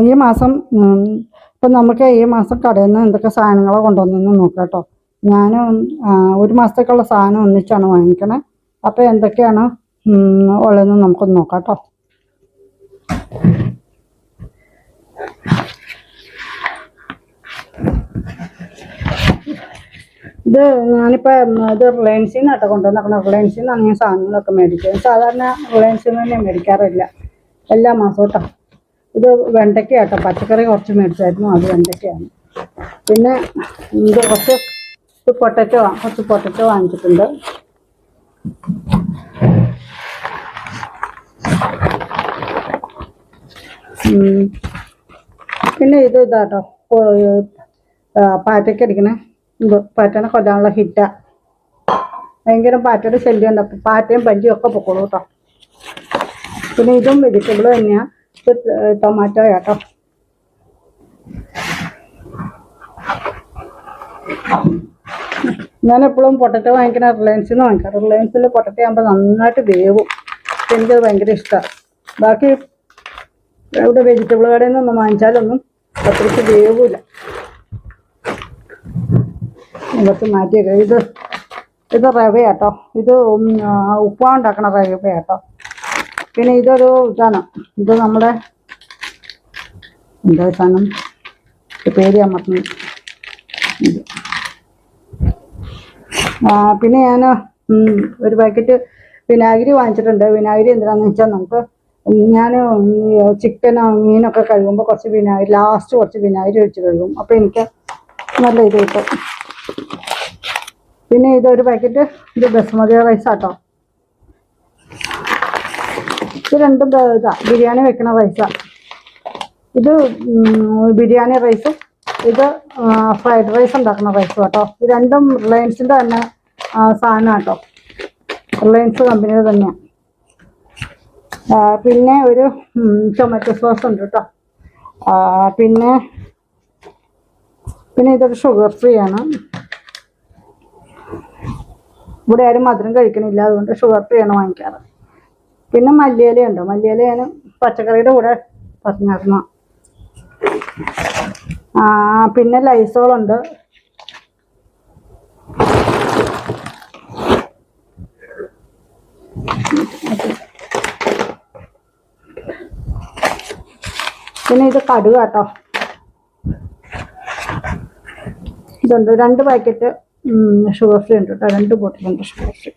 ഈ മാസം ഇപ്പം നമുക്ക് ഈ മാസം കടയിൽ നിന്ന് എന്തൊക്കെ സാധനങ്ങളാണ് കൊണ്ടുവന്നെന്ന് നോക്കാം കേട്ടോ. ഞാൻ ഒരു മാസത്തേക്കുള്ള സാധനം ഒന്നിച്ചാണ് വാങ്ങിക്കണേ. അപ്പോൾ എന്തൊക്കെയാണ് ഉള്ളതെന്ന് നമുക്കൊന്ന് നോക്കാം കേട്ടോ. ഇത് ഞാനിപ്പോൾ ഇത് റിലയൻസിൽ നിന്നാട്ടോ കൊണ്ടുവന്നേക്കണം. റിലയൻസിൽ നിന്നാണ് ഞാൻ സാധനങ്ങളൊക്കെ മേടിച്ചത്. സാധാരണ റിലയൻസിൽ നിന്ന് തന്നെ മേടിക്കാറില്ല എല്ലാ മാസവും കേട്ടോ. ഇത് വെണ്ടയ്ക്കാട്ടോ, പച്ചക്കറി കുറച്ച് മേടിച്ചായിരുന്നു, അത് വെണ്ടയ്ക്കയാണ്. പിന്നെ ഇത് കുറച്ച് പൊട്ടറ്റോ വാങ്ങിച്ചിട്ടുണ്ട്. പിന്നെ ഇതാട്ടോ പാറ്റയ്ക്ക് അടിക്കണേ. ഇത് പാറ്റേനെ കൊല്ലാനുള്ള ഹിറ്റാ. ഭയങ്കര പാറ്റയുടെ ശല്യം ഉണ്ട്. അപ്പം പാറ്റയും പല്ലിയും ഒക്കെ പൊക്കോളൂ കേട്ടോ. പിന്നെ ഇതും വെജിറ്റബിൾ തന്നെയാണ്. ഇത് ടൊമാറ്റോ കേട്ടോ. ഞാനെപ്പോഴും പൊട്ടറ്റോ വാങ്ങിക്കണ റിലയൻസിൽ നിന്ന് വാങ്ങിക്കാം. റിലയൻസിൽ പൊട്ടറ്റോ ആകുമ്പോൾ നന്നായിട്ട് വേവും. എനിക്കത് ഭയങ്കര ഇഷ്ടമാണ്. ബാക്കി ഇവിടെ വെജിറ്റബിൾ കടയിൽ നിന്നൊന്നും വാങ്ങിച്ചാലൊന്നും അത്രയ്ക്ക് വേവില്ല. കുറച്ച് മാറ്റിയേക്കാം. ഇത് റവയാട്ടോ. ഇത് ഉപ്പുമാവ് ഉണ്ടാക്കണ റവയാട്ടോ. പിന്നെ ഇതൊരു ഇതാണ്. ഇത് നമ്മുടെ എന്താ സാധനം, പേര് ഞാൻ മറന്നു. പിന്നെ ഞാൻ ഒരു പാക്കറ്റ് വിനാഗിരി വാങ്ങിച്ചിട്ടുണ്ട്. വിനാഗിരി എന്തിനാണെന്ന് വെച്ചാൽ നമുക്ക് ഞാൻ ചിക്കനോ മീനൊക്കെ കഴുകുമ്പോൾ കുറച്ച് വിനാഗിരി ലാസ്റ്റ് കുറച്ച് വിനാഗിരി ഒഴിച്ച് കഴുകും. അപ്പോൾ എനിക്ക് നല്ല ഇത് കിട്ടും. പിന്നെ ഇതൊരു പാക്കറ്റ് ഇത് ബസ്മതി റൈസാട്ടോ. ഇത് രണ്ടും ബിരിയാണി വെക്കണ റൈസാണ്. ഇത് ബിരിയാണി റൈസും ഇത് ഫ്രൈഡ് റൈസ് ഉണ്ടാക്കുന്ന റൈസും കേട്ടോ. ഇത് രണ്ടും റിലയൻസിൻ്റെ തന്നെ സാധനം കേട്ടോ. റിലയൻസ് കമ്പനിയുടെ തന്നെയാണ്. പിന്നെ ഒരു ടൊമാറ്റോ സോസ് ഉണ്ട് കേട്ടോ. പിന്നെ ഇതൊരു ഷുഗർ ഫ്രീ ആണ്. ഇവിടെ ആരും മധുരം കഴിക്കണില്ല, അതുകൊണ്ട് ഷുഗർ ഫ്രീ ആണ് വാങ്ങിക്കാറ്. പിന്നെ മല്ലിയിലയുണ്ട്. മല്ലിയില ഞാൻ പച്ചക്കറിയുടെ കൂടെ പറഞ്ഞിരുന്നു. പിന്നെ ലൈസോളുണ്ട്. പിന്നെ ഇത് കടുക് കേട്ടോ. ഇതുണ്ട് 2 പാക്കറ്റ് ഷുഗർ ഫ്രീ ഉണ്ട് കേട്ടോ. 2 ബോട്ടിലുണ്ട് ഷുഗർ ഫ്രീ.